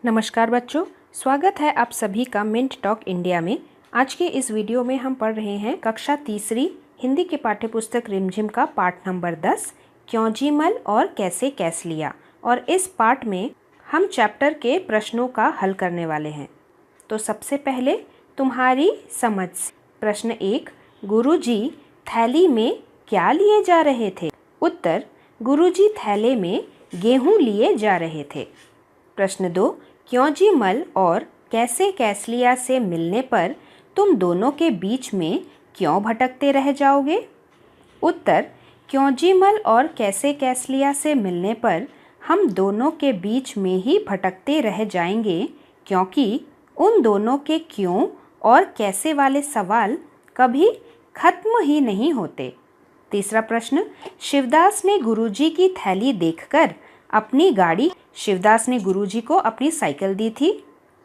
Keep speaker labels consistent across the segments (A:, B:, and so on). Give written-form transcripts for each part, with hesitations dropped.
A: नमस्कार बच्चों, स्वागत है आप सभी का मिंट टॉक इंडिया में। आज के इस वीडियो में हम पढ़ रहे हैं कक्षा तीसरी हिंदी के पाठ्यपुस्तक रिमझिम का पाठ नंबर 10 क्यों जी मल और कैसे कैस लिया। और इस पाठ में हम चैप्टर के प्रश्नों का हल करने वाले हैं। तो सबसे पहले तुम्हारी समझ। प्रश्न 1, गुरुजी थैली में क्या लिए जा रहे थे? उत्तर, गुरुजी थैले में गेहूं लिए जा रहे थे। प्रश्न 2, क्यों जी मल और कैसे कैसलिया से मिलने पर तुम दोनों के बीच में क्यों भटकते रह जाओगे? उत्तर, क्यों जी मल और कैसे कैसलिया से मिलने पर हम दोनों के बीच में ही भटकते रह जाएंगे, क्योंकि उन दोनों के क्यों और कैसे वाले सवाल कभी खत्म ही नहीं होते। तीसरा प्रश्न, शिवदास ने गुरुजी की थैली देखकर अपनी गाड़ी शिवदास ने गुरुजी को अपनी साइकिल दी थी।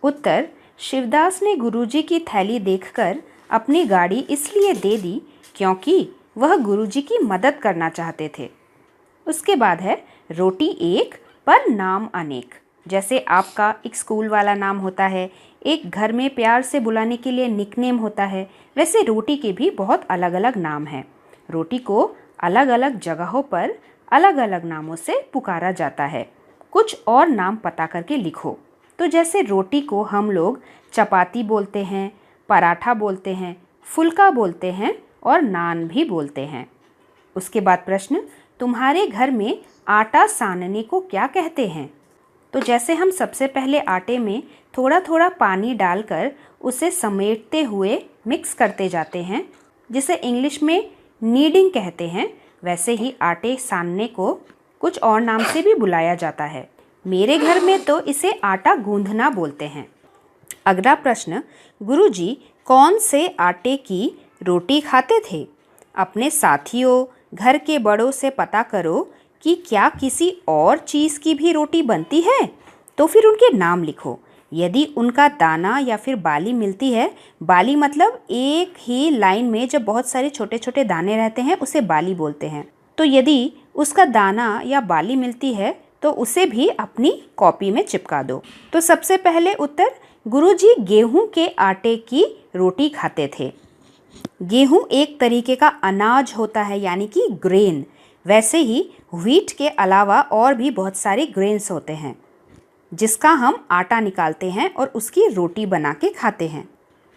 A: उत्तर, शिवदास ने गुरुजी की थैली देखकर अपनी गाड़ी इसलिए दे दी क्योंकि वह गुरुजी की मदद करना चाहते थे। उसके बाद है रोटी एक पर नाम अनेक। जैसे आपका एक स्कूल वाला नाम होता है, एक घर में प्यार से बुलाने के लिए निकनेम होता है, वैसे रोटी के भी बहुत अलग अलग नाम हैं। रोटी को अलग अलग जगहों पर अलग अलग नामों से पुकारा जाता है। कुछ और नाम पता करके लिखो। तो जैसे रोटी को हम लोग चपाती बोलते हैं, पराठा बोलते हैं, फुल्का बोलते हैं और नान भी बोलते हैं। उसके बाद प्रश्न, तुम्हारे घर में आटा सानने को क्या कहते हैं? तो जैसे हम सबसे पहले आटे में थोड़ा थोड़ा पानी डालकर उसे समेटते हुए मिक्स करते जाते हैं, जिसे इंग्लिश में नीडिंग कहते हैं, वैसे ही आटे सानने को कुछ और नाम से भी बुलाया जाता है। मेरे घर में तो इसे आटा गूंथना बोलते हैं। अगला प्रश्न, गुरुजी कौन से आटे की रोटी खाते थे? अपने साथियों, घर के बड़ों से पता करो कि क्या किसी और चीज़ की भी रोटी बनती है, तो फिर उनके नाम लिखो। यदि उनका दाना या फिर बाली मिलती है, बाली मतलब एक ही लाइन में जब बहुत सारे छोटे छोटे दाने रहते हैं उसे बाली बोलते हैं। तो यदि उसका दाना या बाली मिलती है तो उसे भी अपनी कॉपी में चिपका दो। तो सबसे पहले उत्तर, गुरुजी गेहूं के आटे की रोटी खाते थे। गेहूं एक तरीके का अनाज होता है, यानी कि ग्रेन। वैसे ही व्हीट के अलावा और भी बहुत सारे ग्रेन्स होते हैं जिसका हम आटा निकालते हैं और उसकी रोटी बना के खाते हैं।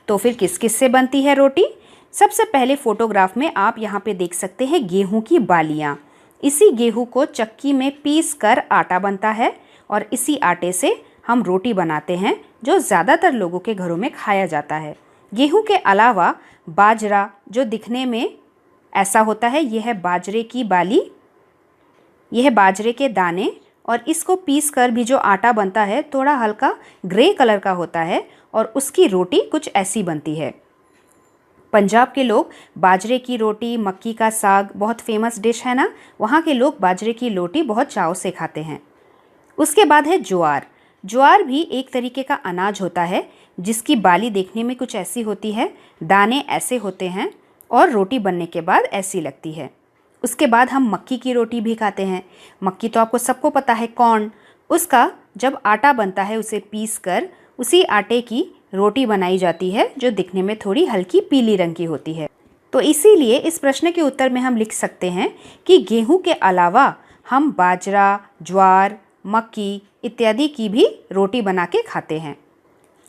A: तो फिर किस किस से बनती है रोटी? सबसे पहले फोटोग्राफ में आप यहाँ पे देख सकते हैं गेहूं की बालियाँ। इसी गेहूं को चक्की में पीस कर आटा बनता है और इसी आटे से हम रोटी बनाते हैं, जो ज़्यादातर लोगों के घरों में खाया जाता है। गेहूं के अलावा बाजरा, जो दिखने में ऐसा होता है, यह है बाजरे की बाली, यह है बाजरे के दाने, और इसको पीस कर भी जो आटा बनता है थोड़ा हल्का ग्रे कलर का होता है और उसकी रोटी कुछ ऐसी बनती है। पंजाब के लोग बाजरे की रोटी, मक्की का साग बहुत फेमस डिश है ना, वहाँ के लोग बाजरे की रोटी बहुत चाव से खाते हैं। उसके बाद है ज्वार। ज्वार भी एक तरीके का अनाज होता है जिसकी बाली देखने में कुछ ऐसी होती है, दाने ऐसे होते हैं और रोटी बनने के बाद ऐसी लगती है। उसके बाद हम मक्की की रोटी भी खाते हैं। मक्की तो आपको सबको पता है, कॉर्न। उसका जब आटा बनता है उसे पीस कर उसी आटे की रोटी बनाई जाती है, जो दिखने में थोड़ी हल्की पीली रंग की होती है। तो इसीलिए इस प्रश्न के उत्तर में हम लिख सकते हैं कि गेहूं के अलावा हम बाजरा, ज्वार, मक्की इत्यादि की भी रोटी बना के खाते हैं।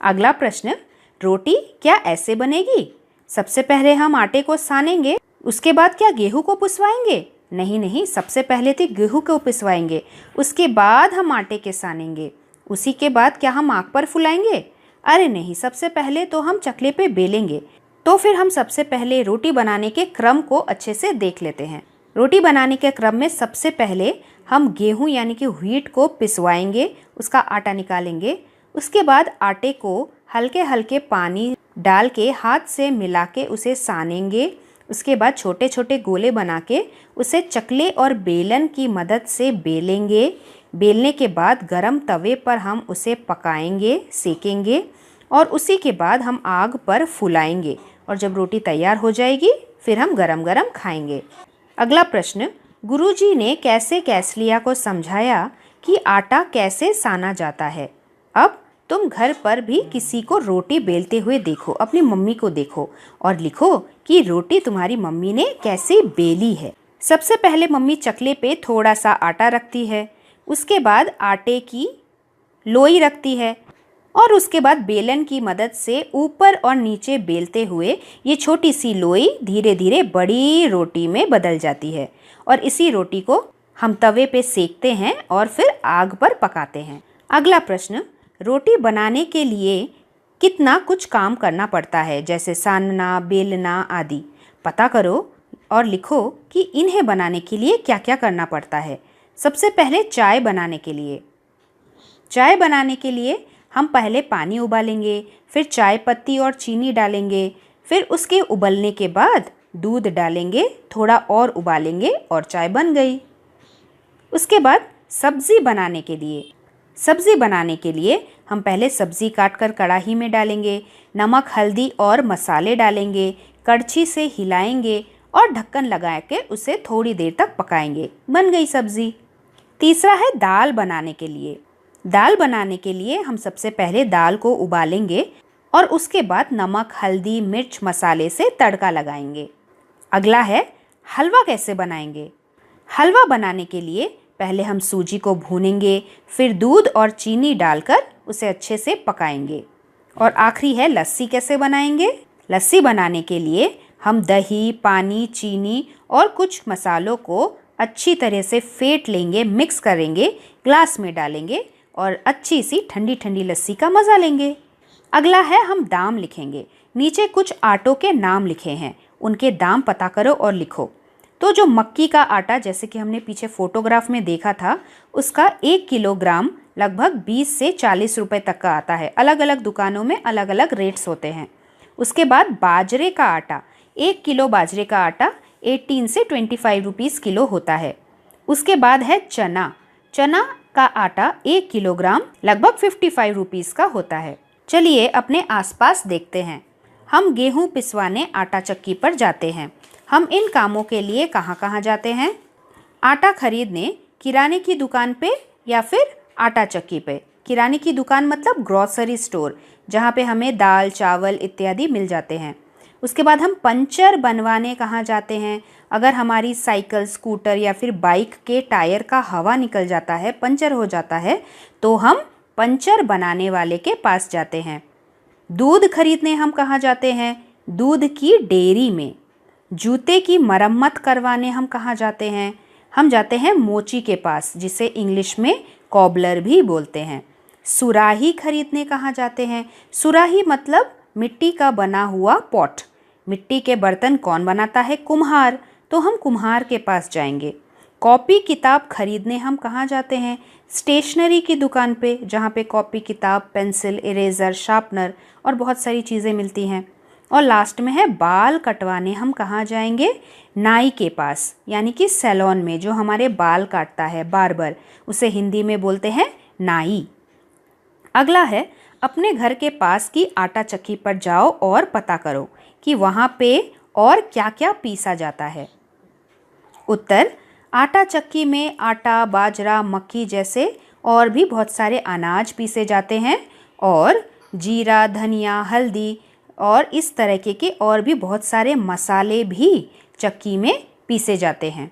A: अगला प्रश्न, रोटी क्या ऐसे बनेगी? सबसे पहले हम आटे को सानेंगे, उसके बाद क्या गेहूं को पिसवाएंगे? नहीं नहीं, सबसे पहले तो गेहूं को पिसवाएंगे, उसके बाद हम आटे के सानेंगे। उसी के बाद क्या हम आग पर फुलाएंगे? अरे नहीं, सबसे पहले तो हम चकले पे बेलेंगे। तो फिर हम सबसे पहले रोटी बनाने के क्रम को अच्छे से देख लेते हैं। रोटी बनाने के क्रम में सबसे पहले हम गेहूं यानी कि व्हीट को पिसवाएंगे, उसका आटा निकालेंगे। उसके बाद आटे को हल्के हल्के पानी डाल के हाथ से मिला के उसे सानेंगे। उसके बाद छोटे छोटे गोले बना के उसे चकले और बेलन की मदद से बेलेंगे। बेलने के बाद गरम तवे पर हम उसे पकाएंगे, सेकेंगे और उसी के बाद हम आग पर फुलाएंगे और जब रोटी तैयार हो जाएगी फिर हम गरम गरम खाएंगे। अगला प्रश्न, गुरुजी ने कैसे कैसलिया को समझाया कि आटा कैसे साना जाता है? अब तुम घर पर भी किसी को रोटी बेलते हुए देखो, अपनी मम्मी को देखो और लिखो कि रोटी तुम्हारी मम्मी ने कैसे बेली है। सबसे पहले मम्मी चकले पे थोड़ा सा आटा रखती है, उसके बाद आटे की लोई रखती है और उसके बाद बेलन की मदद से ऊपर और नीचे बेलते हुए ये छोटी सी लोई धीरे धीरे बड़ी रोटी में बदल जाती है और इसी रोटी को हम तवे पे सेकते हैं और फिर आग पर पकाते हैं। अगला प्रश्न, रोटी बनाने के लिए कितना कुछ काम करना पड़ता है, जैसे सानना, बेलना आदि। पता करो और लिखो कि इन्हें बनाने के लिए क्या क्या करना पड़ता है। सबसे पहले चाय बनाने के लिए हम पहले पानी उबालेंगे, फिर चाय पत्ती और चीनी डालेंगे, फिर उसके उबलने के बाद दूध डालेंगे, थोड़ा और उबालेंगे और चाय बन गई। उसके बाद सब्ज़ी बनाने के लिए हम पहले सब्ज़ी काटकर कढ़ाई में डालेंगे, नमक, हल्दी और मसाले डालेंगे, कड़छी से हिलाएंगे और ढक्कन लगा के उसे थोड़ी देर तक पकाएंगे, बन गई सब्ज़ी। तीसरा है दाल बनाने के लिए हम सबसे पहले दाल को उबालेंगे और उसके बाद नमक, हल्दी, मिर्च, मसाले से तड़का लगाएंगे। अगला है हलवा कैसे बनाएंगे। हलवा बनाने के लिए पहले हम सूजी को भूनेंगे, फिर दूध और चीनी डालकर उसे अच्छे से पकाएंगे। और आखिरी है लस्सी कैसे बनाएंगे। लस्सी बनाने के लिए हम दही, पानी, चीनी और कुछ मसालों को अच्छी तरह से फेंट लेंगे, मिक्स करेंगे, ग्लास में डालेंगे और अच्छी सी ठंडी ठंडी लस्सी का मज़ा लेंगे। अगला है हम दाम लिखेंगे। नीचे कुछ आटों के नाम लिखे हैं, उनके दाम पता करो और लिखो। तो जो मक्की का आटा, जैसे कि हमने पीछे फोटोग्राफ में देखा था, उसका 1 किलोग्राम लगभग 20 से 40 रुपए तक का आता है। अलग अलग दुकानों में अलग अलग रेट्स होते हैं। उसके बाद बाजरे का आटा, 1 किलो बाजरे का आटा 18 से 25 रुपीज़ किलो होता है। उसके बाद है चना का आटा 1 किलोग्राम लगभग 55 रुपीज़ का होता है। चलिए अपने आसपास देखते हैं। हम गेहूं पिसवाने आटा चक्की पर जाते हैं। हम इन कामों के लिए कहाँ कहाँ जाते हैं। आटा खरीदने किराने की दुकान पे या फिर आटा चक्की पे। किराने की दुकान मतलब ग्रोसरी स्टोर, जहाँ पे हमें दाल, चावल इत्यादि मिल जाते हैं। उसके बाद हम पंचर बनवाने कहाँ जाते हैं। अगर हमारी साइकिल, स्कूटर या फिर बाइक के टायर का हवा निकल जाता है, पंचर हो जाता है, तो हम पंचर बनाने वाले के पास जाते हैं। दूध खरीदने हम कहाँ जाते हैं। दूध की डेयरी में। जूते की मरम्मत करवाने हम कहाँ जाते हैं। हम जाते हैं मोची के पास, जिसे इंग्लिश में कॉबलर भी बोलते हैं। सुराही खरीदने कहाँ जाते हैं। सुराही मतलब मिट्टी का बना हुआ पॉट। मिट्टी के बर्तन कौन बनाता है, कुम्हार, तो हम कुम्हार के पास जाएंगे। कॉपी किताब खरीदने हम कहाँ जाते हैं। स्टेशनरी की दुकान पे, जहाँ पे कॉपी किताब, पेंसिल, इरेज़र, शार्पनर और बहुत सारी चीज़ें मिलती हैं। और लास्ट में है बाल कटवाने हम कहाँ जाएंगे। नाई के पास, यानी कि सैलून में जो हमारे बाल काटता है, बार्बर, उसे हिंदी में बोलते हैं नाई। अगला है अपने घर के पास की आटा चक्की पर जाओ और पता करो कि वहाँ पे और क्या क्या पीसा जाता है। उत्तर, आटा चक्की में आटा, बाजरा, मक्की जैसे और भी बहुत सारे अनाज पीसे जाते हैं और जीरा, धनिया, हल्दी और इस तरह के और भी बहुत सारे मसाले भी चक्की में पीसे जाते हैं।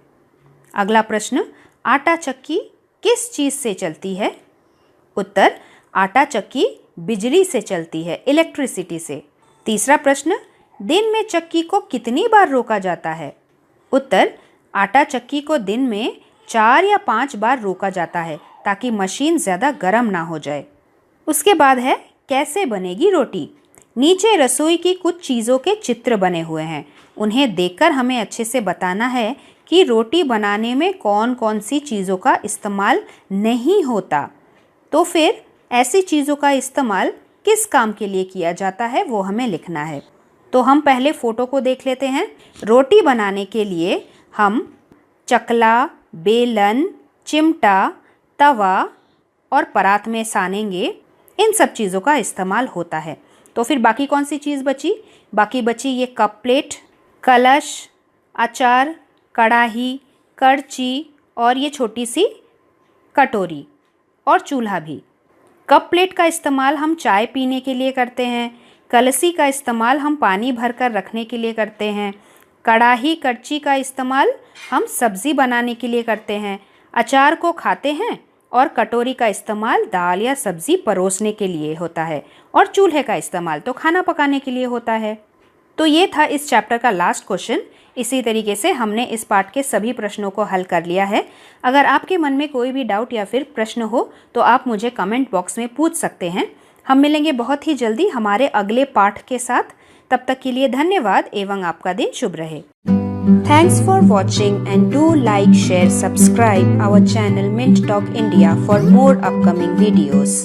A: अगला प्रश्न, आटा चक्की किस चीज़ से चलती है। उत्तर, आटा चक्की बिजली से चलती है, इलेक्ट्रिसिटी से। तीसरा प्रश्न, दिन में चक्की को कितनी बार रोका जाता है। उत्तर, आटा चक्की को दिन में 4 या 5 बार रोका जाता है ताकि मशीन ज़्यादा गर्म ना हो जाए। उसके बाद है कैसे बनेगी रोटी। नीचे रसोई की कुछ चीज़ों के चित्र बने हुए हैं, उन्हें देखकर हमें अच्छे से बताना है कि रोटी बनाने में कौन कौन सी चीज़ों का इस्तेमाल नहीं होता। तो फिर ऐसी चीज़ों का इस्तेमाल किस काम के लिए किया जाता है वो हमें लिखना है। तो हम पहले फ़ोटो को देख लेते हैं। रोटी बनाने के लिए हम चकला, बेलन, चिमटा, तवा और परात में सानेंगे, इन सब चीज़ों का इस्तेमाल होता है। तो फिर बाकी कौन सी चीज़ बची। बाकी बची ये कप प्लेट, कलश, अचार, कढ़ाई, करची और ये छोटी सी कटोरी और चूल्हा भी। कप प्लेट का इस्तेमाल हम चाय पीने के लिए करते हैं। कलसी का इस्तेमाल हम पानी भरकर रखने के लिए करते हैं। कढ़ाई कड़ची का इस्तेमाल हम सब्ज़ी बनाने के लिए करते हैं। अचार को खाते हैं। और कटोरी का इस्तेमाल दाल या सब्ज़ी परोसने के लिए होता है। और चूल्हे का इस्तेमाल तो खाना पकाने के लिए होता है। तो ये था इस चैप्टर का लास्ट क्वेश्चन। इसी तरीके से हमने इस पार्ट के सभी प्रश्नों को हल कर लिया है। अगर आपके मन में कोई भी डाउट या फिर प्रश्न हो तो आप मुझे कमेंट बॉक्स में पूछ सकते हैं। हम मिलेंगे बहुत ही जल्दी हमारे अगले पाठ के साथ। तब तक के लिए धन्यवाद एवं आपका दिन शुभ रहे। Thanks for watching and do like, share, subscribe our channel Mint Talk India for more upcoming videos.